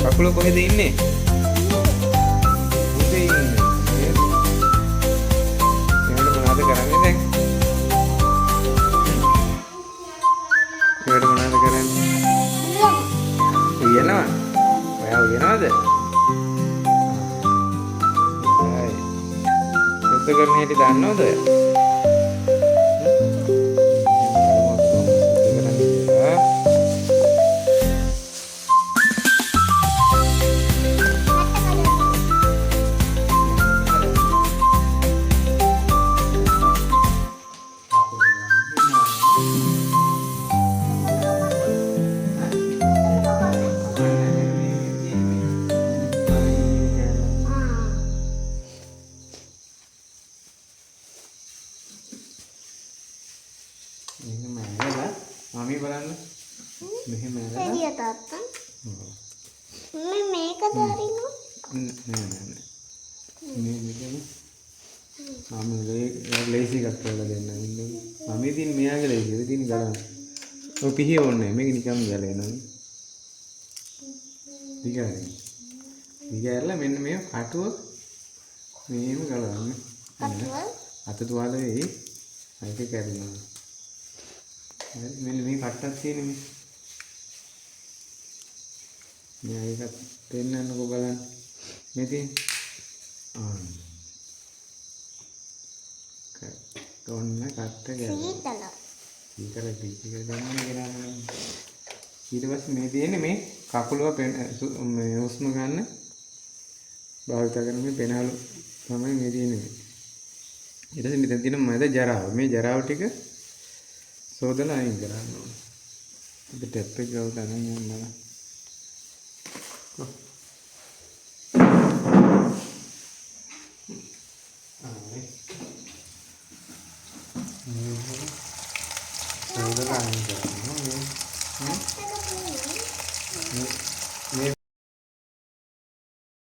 කකුල කොහෙද ඉන්නේ? උදේ ඉන්නේ. එහෙනම් මොනවද කරන්නේ දැන්? එහෙනම් මොනවද කරන්නේ? උයනවා. ඔයා උයනවද? හයි. සුද්ධ කරන හැටි දන්නවද ඔයා? මමී බලන්න මෙහෙම ඇරලා එළිය තාත්තා මම මේකද හරිනු නෑ මේ මෙතන මම ලේසි එකක් කරලා දෙන්න ඉන්නේ මම ඉතින් මෙයාගේ ලේසි ඉතින් ගලන ඔය පිහිය ඕනේ මේක නිකම් ගලනවා දිගහැරලා මෙන්න මේ කටුව මෙහෙම ගලවන්න කටුව අත තුවාල වෙයි ඒක කැඩෙනවා මෙන්න මේ කට්ටක් තියෙන්නේ මේ මේක පෙන්නන්නකෝ බලන්න මේ තියෙන ඔන්න කට්ට ගෑවා සීතල පිටික ගන්න ගිරාම ඊට පස්සේ මේ තියෙන්නේ මේ කකුලව මේ හුස්ම ගන්න භාවිත කරන මේ පෙනහළු තමයි මේ තියෙන්නේ ඊට පස්සේ මෙතන තියෙන මැද ජරාව මේ ජරාව ටික සෝදලා අයින් කරන්න ඕනේ. ඉතින් ටැප් එක ගාවට අරන් යන්න බලන්න. ආ